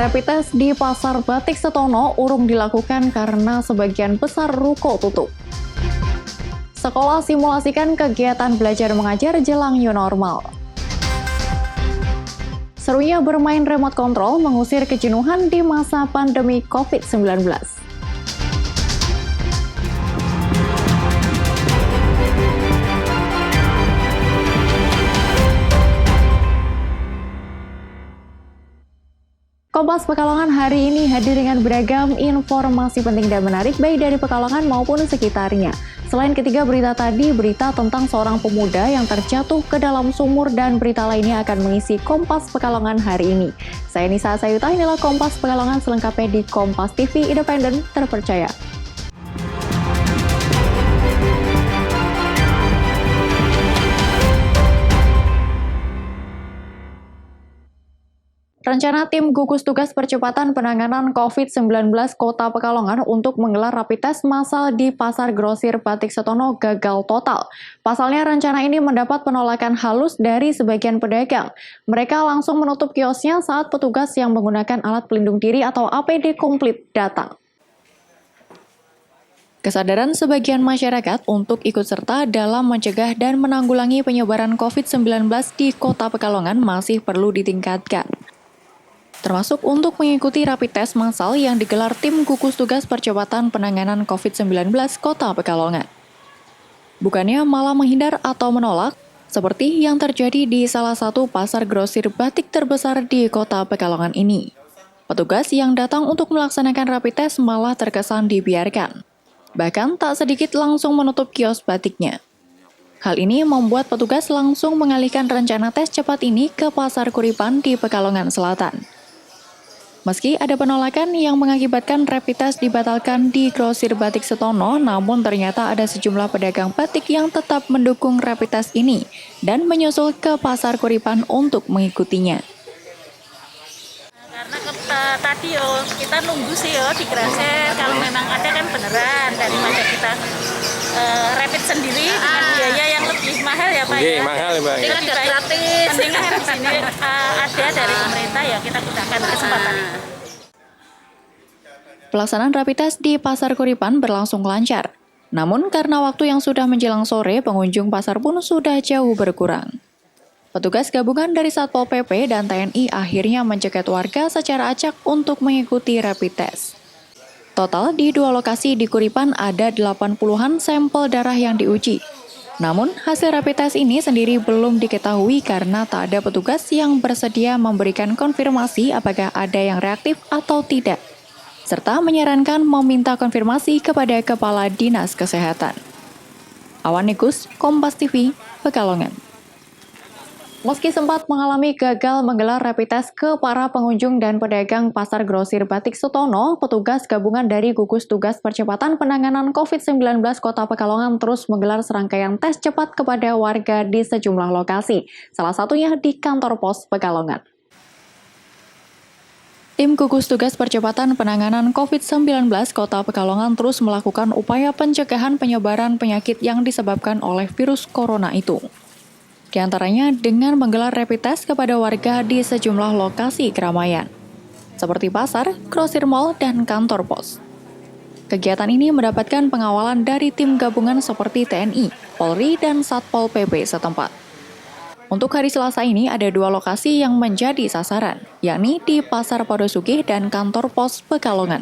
Rapid test di Pasar Batik Setono urung dilakukan karena sebagian besar ruko tutup. Sekolah simulasikan kegiatan belajar mengajar jelang new normal. Serunya bermain remote control mengusir kejenuhan di masa pandemi COVID-19. Kompas Pekalongan hari ini hadir dengan beragam informasi penting dan menarik baik dari Pekalongan maupun sekitarnya. Selain ketiga berita tadi, berita tentang seorang pemuda yang terjatuh ke dalam sumur dan berita lainnya akan mengisi Kompas Pekalongan hari ini. Saya Nisa Sayuta, inilah Kompas Pekalongan selengkapnya di Kompas TV Independen Terpercaya. Rencana tim gugus tugas percepatan penanganan COVID-19 Kota Pekalongan untuk menggelar rapid test massal di Pasar Grosir Batik Setono gagal total. Pasalnya rencana ini mendapat penolakan halus dari sebagian pedagang. Mereka langsung menutup kiosnya saat petugas yang menggunakan alat pelindung diri atau APD komplit datang. Kesadaran sebagian masyarakat untuk ikut serta dalam mencegah dan menanggulangi penyebaran COVID-19 di Kota Pekalongan masih perlu ditingkatkan. Termasuk untuk mengikuti rapid test massal yang digelar tim gugus tugas percepatan penanganan COVID-19 Kota Pekalongan. Bukannya malah menghindar atau menolak, seperti yang terjadi di salah satu pasar grosir batik terbesar di Kota Pekalongan ini. Petugas yang datang untuk melaksanakan rapid test malah terkesan dibiarkan. Bahkan tak sedikit langsung menutup kios batiknya. Hal ini membuat petugas langsung mengalihkan rencana tes cepat ini ke Pasar Kuripan di Pekalongan Selatan. Meski ada penolakan yang mengakibatkan rapid test dibatalkan di Grosir Batik Setono, namun ternyata ada sejumlah pedagang batik yang tetap mendukung rapid test ini dan menyusul ke Pasar Kuripan untuk mengikutinya. Karena tadi kita nunggu sih di Grosir, kalau memang ada kan beneran, daripada kita rapid sendiri dengan biaya yang lebih mahal ya Pak ya. Mahal ya Pak. Ini kan gratis. Mendingan di sini ada dari pemerintah ya, kita gunakan kesempatan ini. Pelaksanaan rapid test di Pasar Kuripan berlangsung lancar. Namun karena waktu yang sudah menjelang sore, pengunjung pasar pun sudah jauh berkurang. Petugas gabungan dari Satpol PP dan TNI akhirnya mencegat warga secara acak untuk mengikuti rapid test. Total di 2 lokasi di Kuripan ada 80-an sampel darah yang diuji. Namun, hasil rapid test ini sendiri belum diketahui karena tak ada petugas yang bersedia memberikan konfirmasi apakah ada yang reaktif atau tidak, serta menyarankan meminta konfirmasi kepada Kepala Dinas Kesehatan. Awan Nikus, Kompas TV, Pekalongan. Meski sempat mengalami gagal menggelar rapid test ke para pengunjung dan pedagang Pasar Grosir Batik Setono, petugas gabungan dari gugus tugas percepatan penanganan COVID-19 Kota Pekalongan terus menggelar serangkaian tes cepat kepada warga di sejumlah lokasi, salah satunya di kantor pos Pekalongan. Tim gugus tugas percepatan penanganan COVID-19 Kota Pekalongan terus melakukan upaya pencegahan penyebaran penyakit yang disebabkan oleh virus corona itu. Di antaranya dengan menggelar rapid test kepada warga di sejumlah lokasi keramaian, seperti pasar, grosir mall, dan kantor pos. Kegiatan ini mendapatkan pengawalan dari tim gabungan seperti TNI, Polri, dan Satpol PP setempat. Untuk hari Selasa ini ada 2 lokasi yang menjadi sasaran, yakni di Pasar Padosugih dan kantor pos Pekalongan.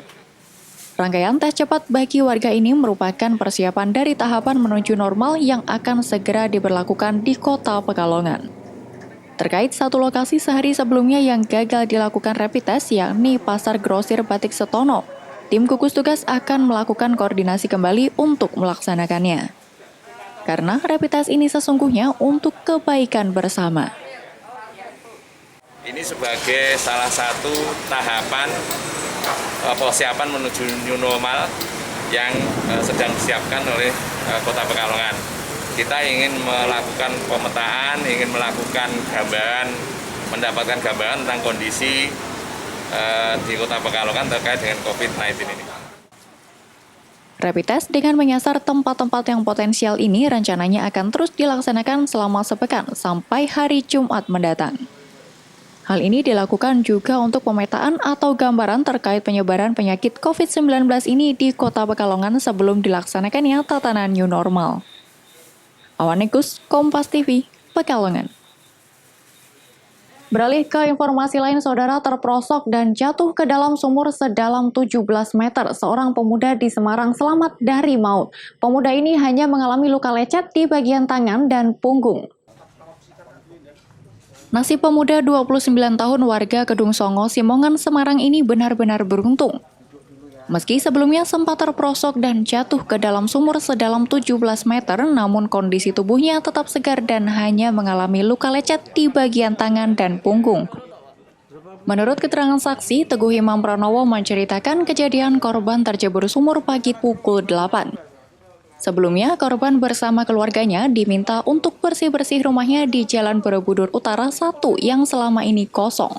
Rangkaian tes cepat bagi warga ini merupakan persiapan dari tahapan menuju normal yang akan segera diberlakukan di Kota Pekalongan. Terkait satu lokasi sehari sebelumnya yang gagal dilakukan rapid test, yakni Pasar Grosir Batik Setono, tim gugus tugas akan melakukan koordinasi kembali untuk melaksanakannya. Karena rapid test ini sesungguhnya untuk kebaikan bersama. Ini sebagai salah satu tahapan persiapan menuju new normal yang sedang disiapkan oleh Kota Pekalongan. Kita ingin melakukan pemetaan, ingin melakukan gambaran, mendapatkan gambaran tentang kondisi di Kota Pekalongan terkait dengan COVID-19 ini. Rapid test dengan menyasar tempat-tempat yang potensial ini rencananya akan terus dilaksanakan selama sepekan sampai hari Jumat mendatang. Hal ini dilakukan juga untuk pemetaan atau gambaran terkait penyebaran penyakit COVID-19 ini di Kota Pekalongan sebelum dilaksanakannya tatanan new normal. Awanekus, Kompas TV, Pekalongan. Beralih ke informasi lain, saudara, terperosok dan jatuh ke dalam sumur sedalam 17 meter. Seorang pemuda di Semarang selamat dari maut. Pemuda ini hanya mengalami luka lecet di bagian tangan dan punggung. Nasib pemuda 29 tahun warga Kedung Songo, Simongan, Semarang ini benar-benar beruntung. Meski sebelumnya sempat terperosok dan jatuh ke dalam sumur sedalam 17 meter, namun kondisi tubuhnya tetap segar dan hanya mengalami luka lecet di bagian tangan dan punggung. Menurut keterangan saksi, Teguh Imam Pranowo menceritakan kejadian korban terjebur sumur pagi pukul 8. Sebelumnya, korban bersama keluarganya diminta untuk bersih-bersih rumahnya di Jalan Borobudur Utara 1 yang selama ini kosong.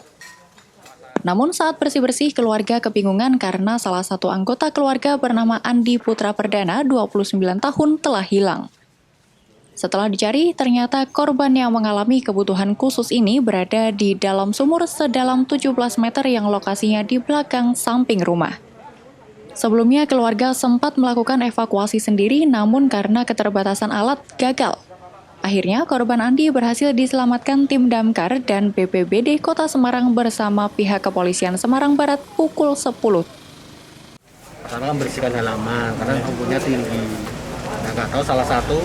Namun saat bersih-bersih, keluarga kebingungan karena salah satu anggota keluarga bernama Andi Putra Perdana, 29 tahun, telah hilang. Setelah dicari, ternyata korban yang mengalami kebutuhan khusus ini berada di dalam sumur sedalam 17 meter yang lokasinya di belakang samping rumah. Sebelumnya, keluarga sempat melakukan evakuasi sendiri, namun karena keterbatasan alat, gagal. Akhirnya, korban Andi berhasil diselamatkan tim damkar dan BPBD Kota Semarang bersama pihak kepolisian Semarang Barat pukul 10. Karena membersihkan halaman, karena lumpurnya tinggi. Nah, nggak tahu salah satu,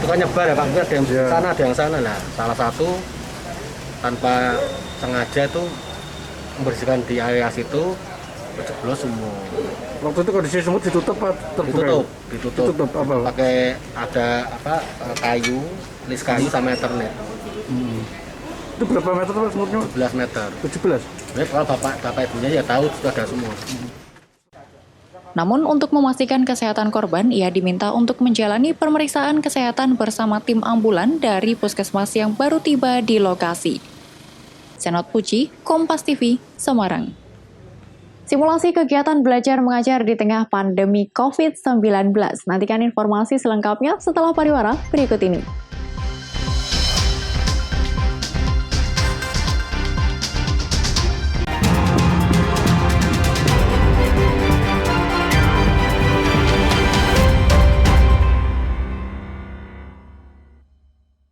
itu kan nyebar ya Pak, ada yang sana, ada yang sana. Nah, salah satu tanpa sengaja itu membersihkan di area situ, berjeblos semua. Waktu itu kondisi semut ditutup apa terbuka? Ditutup apa? Pakai ada kayu, list kayu sama Ethernet. Itu berapa meter Pak semutnya? 17 meter. 17? Jadi kalau bapak ibunya ya tahu itu ada semua. Namun untuk memastikan kesehatan korban, ia diminta untuk menjalani pemeriksaan kesehatan bersama tim ambulan dari puskesmas yang baru tiba di lokasi. Senot Puji, Kompas TV, Semarang. Simulasi kegiatan belajar mengajar di tengah pandemi COVID-19. Nantikan informasi selengkapnya setelah pariwara berikut ini.